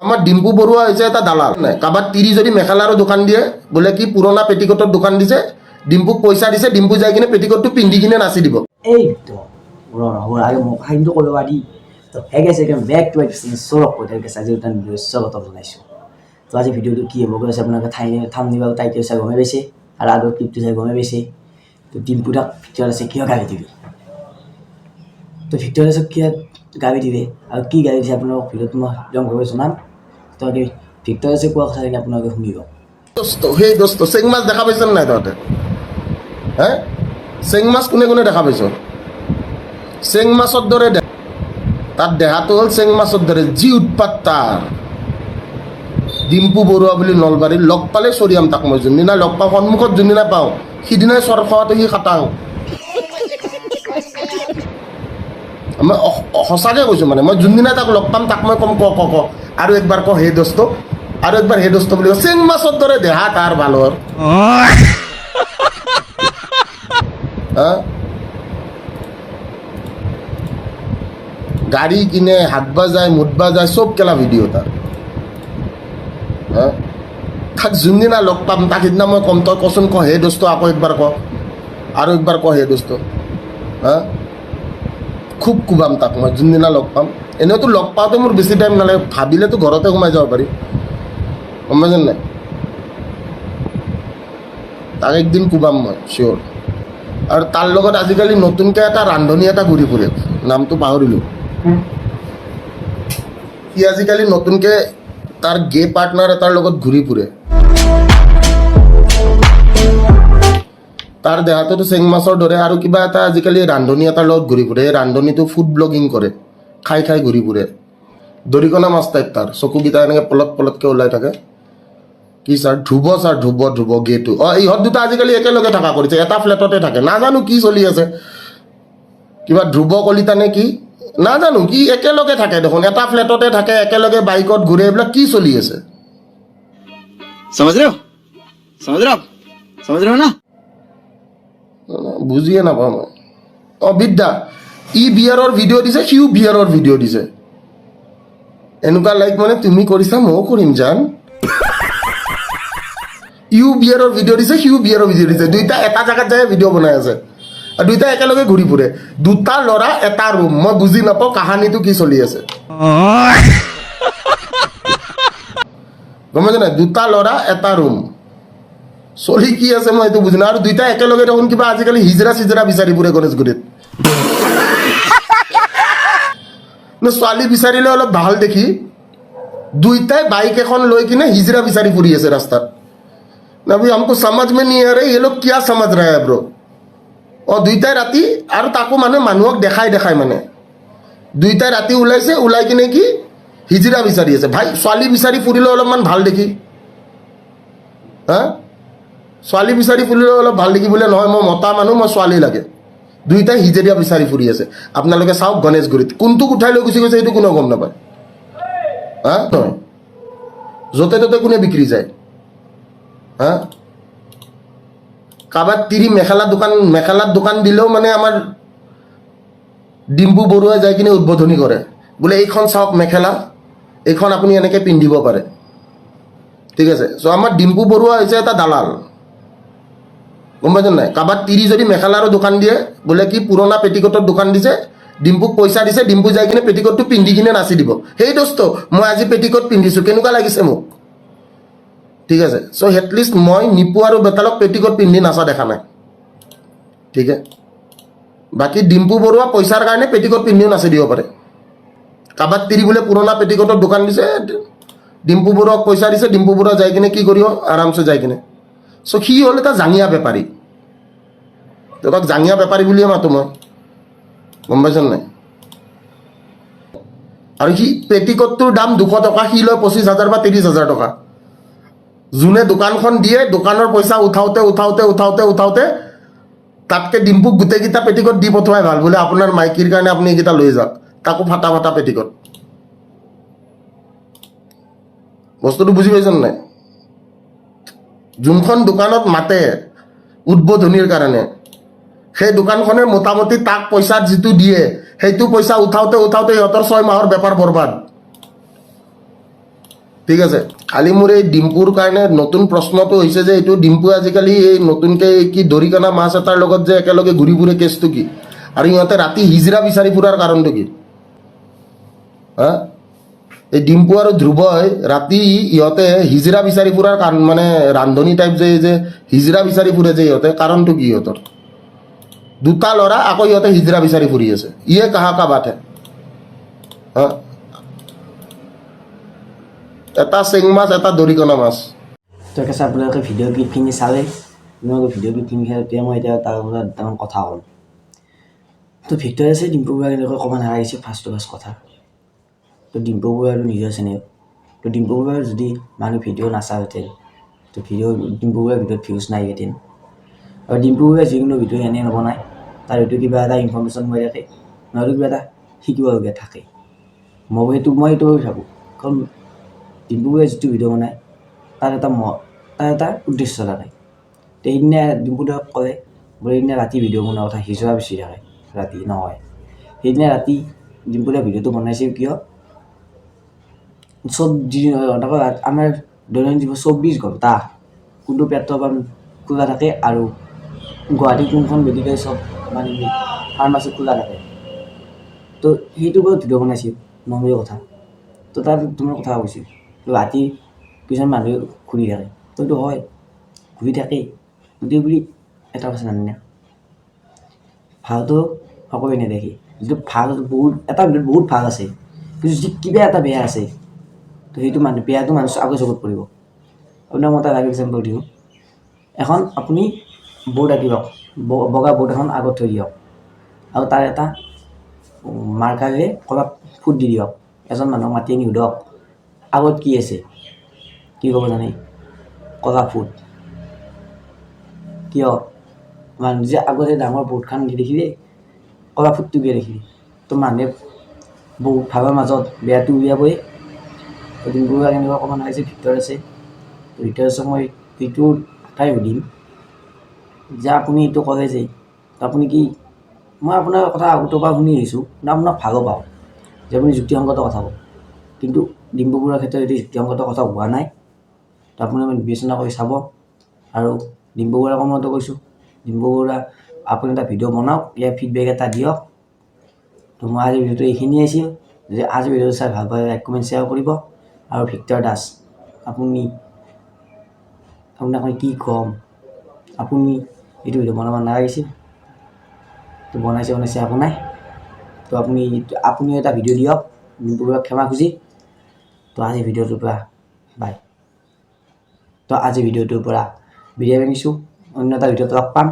আমার ডিম্পু বড়ুয়া হয়েছে এটা দালাল নাই কাবার তিরি যদি মেখেলারও দোকান দিয়ে বলে কি পুরোনা পেটিকোটর দোকান দিছে ডিম্পুক পয়সা দিছে ডিম্পু যাই কিনে পেটিকোটটো পিন্ধি কিনে নাচি দিব এই তো হ'ব আগে মোক হাইটো কৰিব পাৰি তো হে গাইছে একদম বেক টু চৰক কৈ থাকে আজি এটা স্বাগত জনাইছোঁ তো আজি ভিডিঅ'টো কি হ'ব গৈছে আপোনালোকে থামনিবা টাইটেল চাই গমে পাইছে আৰু আগৰ ক্লিপটো চাই গমে পাইছে তো ডিম্পু দাক ভিতৰত আছে কিয় গালি দিবি তো ভিতৰত আছে কিয় গালি দিবি আৰু কি গালি দিছে আপোনালোকক ভিডিঅ'টো মই একদম জনাম তো আগে ভিতৰত আছে কোৱা কথাখিনি আপোনালোকে শুনিব দোস্ত সেই দোস্ত চেং মাছ দেখা পাইছেন নাই তহঁতে হ্যাঁ চেং মাছ কোনে কোনে দেখা পাইছ চেং মাছৰ দৰে তাৰ দেহাটো হ'ল চেং মাছৰ দৰে যি উৎপাত তাৰ ডিম্পু বৰুৱা বুলি নলবাৰীত লগ পালে চৰিয়াম তাক মই যোনদিনা লগ পাওঁ সন্মুখত যোনদিনা পাওঁ সিদিনাই চৰ খোৱাটো সি খাটাং মই সঁচাকৈ কৈছোঁ মানে মই যোনদিনা তাক লগ পাম তাক মই কম ক ক ক আৰু একবাৰ ক হে দোস্ত আৰু একবাৰ হে দোস্ত বুলি চেং মাছৰ দৰে দেহা তাৰ ভালৰ গাড়ী কিনে হাত বাজায় মুঠ বাজায় চব কেলা ভিডিঅ' তাৰ তাক যোনদিনা লগ পাম তাক সিদিনা মই কম তই কচোন ক হে দোস্ত আকৌ একবাৰ ক আৰু একবাৰ ক হে দোস্ত খুব কোবাম তাক মই যোনদিনা লগ পাম এনেওতো লগ পাওঁতে মোৰ বেছি টাইম নালাগে ভাবিলেতো ঘৰতে সোমাই যাব পাৰি গম পাইছেনে নাই তাক একদিন কোবাম মই চিয়'ৰ আৰু তাৰ লগত আজিকালি নতুনকৈ এটা ৰান্ধনি এটা ঘূৰি ফুৰে নামটো পাহৰিলোঁ সি আজিকালি নতুনকৈ তাৰ গে পাৰ্টনাৰ এটাৰ লগত ঘূৰি ফুৰে তাৰ দেহাটোতো চেং মাছৰ দৰে আৰু কিবা এটা আজিকালি ৰান্ধনি এটাৰ লগত ঘূৰি ফুৰে এই ৰান্ধনিটো ফুড ব্লগিং কৰে খাই খাই ঘূৰি ফুৰে দৰিকণা মাছ টাইপ তাৰ চকুকেইটা এনেকৈ পলট পলটকৈ ওলাই থাকে কি ছাৰ ধ্ৰুৱ গেটো ইহঁত দুটা আজিকালি একেলগে থকা কৰিছে এটা ফ্লেটতে থাকে নাজানো কি চলি আছে কিবা ধ্ৰুৱ কলিতা নে কি নাজানো কি একেলগে থাকে দেখোন এটা ফ্লেটতে থাকে একেলগে বাইকত ঘূৰে এইবিলাক কি চলি আছে समझ रहे हो ना বুজিয়ে নাপাওঁ মই বিদ্যা ই বিয়াৰৰ ভিডিঅ' দিছে সিও বিয়াৰৰ ভিডিঅ' দিছে এনেকুৱা লাইক মানে তুমি কৰিছা ময়ো কৰিম জান ইউ বিয়াৰৰ ভিডিঅ' দিছে সিও বিয়াৰৰ ভিডিঅ' দিছে দুইটা এটা জেগাত যায় ভিডিঅ' বনাই আছে আৰু দুইটা একেলগে ঘূৰি ফুৰে দুটা ল'ৰা এটা ৰুম মই বুজি নাপাওঁ কাহানীটো কি চলি আছে গম পাইছে নাই দুটা ল'ৰা এটা ৰুম চলি কি আছে মই এইটো বুজি নাই আৰু দুইটা একেলগে দেখোন কিবা আজিকালি হিজৰা চিজৰা বিচাৰি ফুৰে গণেশগুৰিত ছোৱালী বিচাৰিলে অলপ ভাল দেখি দুইটাই বাইক এখন লৈ কিনে হিজৰা বিচাৰি ফুৰি আছে ৰাস্তাত अभी हमको समझ में नहीं आ रही ये लोग क्या समझ रहे हैं ब्रो দুইটাই ৰাতি আৰু তাকো মানে মানুহক দেখাই মানে দুইটাই ৰাতি ওলাইছে ওলাই কিনে কি হিজৰা বিচাৰি আছে ভাই ছোৱালী বিচাৰি ফুৰিলে অলপমান ভাল দেখি ছোৱালী বিচাৰি ফুৰিলে অলপ ভাল দেখি বোলে নহয় মই মতা মানুহ মই ছোৱালী লাগে দুইটাই হিজৰা বিচাৰি ফুৰি আছে আপোনালোকে চাওক গণেশগুৰিত কোনটোক উঠাই লৈ গুচি গৈছে এইটো কোনেও গম নাপায় নহয় য'তে ত'তে কোনে বিক্ৰী যায় কাবাৰ তিৰি মেখেলাৰ দোকান দিলেও মানে আমাৰ ডিম্পু বৰুৱাই যাই কিনে উদ্বোধনী কৰে বোলে এইখন চাওক মেখেলা এইখন আপুনি এনেকৈ পিন্ধিব পাৰে ঠিক আছে চ' আমাৰ ডিম্পু বৰুৱা হৈছে এটা দালাল গম পাইছেনে নাই কাবাৰ তিৰি যদি মেখেলাৰো দোকান দিয়ে বোলে কি পুৰণা পেটিকোটৰ দোকান দিছে ডিম্পুক পইচা দিছে ডিম্পু যাই কিনে পেটিকোটটো পিন্ধি কিনে নাচি দিব সেই দোস্ত মই আজি পেটিকোট পিন্ধিছোঁ কেনেকুৱা লাগিছে মোক ঠিক আছে চ' এটলিষ্ট মই নিপু আৰু বেতালক পেটিকোট পিন্ধি নাচা দেখা নাই ঠিক আছে বাকী ডিম্পু বৰুৱা পইচাৰ কাৰণে পেটিকোট পিন্ধিও নাচি দিব পাৰে কাবাক তিৰি বোলে পুৰণা পেটিকোটৰ দোকান দিছে ডিম্পু বৰুৱাক পইচা দিছে ডিম্পু বৰুৱা যাই কিনে কি কৰিব আৰামছে যাই কিনে চ' সি হ'ল এটা জাঙিয়া বেপাৰী তাক জাঙিয়া বেপাৰী বুলিয়ে মাতো মই গম পাইছেনে নাই আৰু সি পেটিকোটটোৰ দাম 200 টকা সি লয় 25,000 বা 30,000 টকা যোনে দোকানখন দিয়ে দোকানৰ পইচা উঠাওতে তাতকৈ ডিম্পুক গোটেইকেইটা পেটিকোট দি পঠোৱাই ভাল বোলে আপোনাৰ মাইকীৰ কাৰণে আপুনি এইকেইটা লৈ যাওক তাকো ফাটা পেটিকোট বস্তুটো বুজি পাইছেনে নাই যোনখন দোকানত মাতে উদ্বোধনীৰ কাৰণে সেই দোকানখনে মোটামুটি তাক পইচা যিটো দিয়ে সেইটো পইচা উঠাওতে সিহঁতৰ 6 মাহৰ বেপাৰ বৰবাদ ঠিক আছে খালি মোৰ এই ডিম্পুৰ কাৰণে নতুন প্ৰশ্নটো হৈছে যে এইটো ডিম্পু আজিকালি এই নতুনকৈ কি দৰিকণা মাছ এটাৰ লগত যে একেলগে ঘূৰি ফুৰে কেছটো কি আৰু ইহঁতে ৰাতি হিজৰা বিচাৰি ফুৰাৰ কাৰণটো কি হা এই ডিম্পু আৰু ধ্ৰুৱই ৰাতি ইহঁতে হিজৰা বিচাৰি ফুৰাৰ কাৰণ মানে ৰান্ধনি টাইপ যে হিজৰা বিচাৰি ফুৰে যে ইহঁতে কাৰণটো কি ইহঁতৰ দুটা ল'ৰা আকৌ ইহঁতে হিজৰা বিচাৰি ফুৰি আছে ইয়ে কাহা কা বাত হে হা এটা চেং মাছ এটা দৰিকণা মাছ তো কৈছে আপোনালোকে ভিডিঅ' ক্লিপখিনি চালে আপোনালোকে ভিডিঅ' ক্লিপখিনি চালে তেতিয়া মই এতিয়া তাৰ ওপৰত দুটামান কথা ক'ম তো ভিক্টৰে আছে ডিম্পু বৰুৱাক এনেকৈ ক'ব নালাগিছে ফাৰ্ষ্ট টু ফাৰ্ষ্ট কথা তো ডিম্পু বৰুৱাৰো নিজৰ চেনেল তো ডিম্পু বৰুৱাৰ যদি মানুহ ভিডিঅ' নাচাওঁহেঁতেন তো ডিম্পু বৰুৱাৰ ভিডিঅ'ত ভিউজ নাহিলহেঁতেন আৰু ডিম্পু বৰুৱাই যিকোনো ভিডিঅ' এনেই নবনায় তাৰ হয়তো কিবা এটা ইনফৰ্মেশ্যন হৈ থাকে নহ'লে কিবা এটা শিকিবলগীয়া থাকে মই এইটো ভাবোঁ কাৰণ ডিম্পু বৰুৱাই যিটো ভিডিঅ' বনায় তাৰ এটা উদ্দেশ্য থাকে তো সেইদিনা ডিম্পু দাক ক'লে বোলে সেইদিনা ৰাতি ভিডিঅ' বনোৱাৰ কথা হিজৰা বেছি থাকে ৰাতি নহয় সেইদিনা ৰাতি ডিম্পু দাই ভিডিঅ'টো বনাইছিল কিয় চব আমাৰ দৈনন্দিন জীৱন 24 ঘণ্টা কোনটো পেট্ৰল খোলা থাকে আৰু গুৱাহাটীৰ কোনখন মেডিকেল চব মানে ফাৰ্মাচী খোলা থাকে তো সেইটোৰ ওপৰত ভিডিঅ' বনাইছিল নৰ্মেল কথা তো তাত তোমাৰ কথা কৈছিল তো ৰাতি কিছুমান মানুহে ঘূৰি থাকে তো এইটো হয় ঘূৰি থাকেই ঘূৰি এটা কথা জানে ভালটো সকলোৱে নেদেখি যিটো ভাল বহুত এটা ভিডিঅ'ত বহুত ভাল আছে কিন্তু যদি কিবা এটা বেয়া আছে তো সেইটো বেয়াটো মানুহ আগৰ চকুত পৰিব আপোনাক মই এটা লাইভ এক্সাম্পল দিওঁ এখন আপুনি বৰ্ড আঁকিব বগা বৰ্ড এখন আগত থৈ দিয়ক আৰু তাৰ এটা মাৰ্কাৰে ক'ৰবাত ফুট দি দিয়ক এজন মানুহক মাতি আনি সুধক আগত কি আছে কি ক'ব জানে ক'লা ফুট কিয় মানুহ যে আগতে ডাঙৰ বৰ্ডখন দেখিলে ক'লা ফুটটো কিয় দেখিলে তো মানুহে বহুত ভালৰ মাজত বেয়াটো উলিয়াবই তো ডিম্পু বৰুৱাক এনেকুৱা ক'ব নালাগিছে ভিক্টৰ আছে মই এইটো কথাই সুধিম যে আপুনি এইটো ক'লে যে আপুনি কি মই আপোনাৰ কথা আগতৰ পৰা শুনি আহিছোঁ কিন্তু আপোনাক ভালো পাওঁ যে আপুনি যুক্তিসংগত কথা কয় কিন্তু ডিম্পু বৰুৱাৰ ক্ষেত্ৰত এইটো যুক্তিসংগত কথা হোৱা নাই তো আপুনি বিবেচনা কৰি চাব আৰু ডিম্পু বৰুৱাক মইতো কৈছোঁ ডিম্পু বৰুৱা আপুনি এটা ভিডিঅ' বনাওক ইয়াৰ ফিডবেক এটা দিয়ক তো মই আজিৰ ভিডিঅ'টো এইখিনিয়ে আছিল যে আজিৰ ভিডিঅ'টো চাই ভাল পালে লাইক কমেণ্ট শ্বেয়াৰ কৰিব আৰু ভিক্টৰ দাস আপোনাক মই কি ক'ম আপুনি এইটো ভিডিঅ' বনাব নালাগিছিল তো বনাইছে একো নাই তো আপুনি এটা ভিডিঅ' দিয়ক ডিম্পু বৰুৱাক ক্ষমা খুজি তো আজিৰ ভিডিঅ'টোৰ পৰা বাই তো আজিৰ ভিডিঅ'টোৰ পৰা বিদায় মাগিছোঁ অন্য এটা ভিডিঅ'ত লগ পাম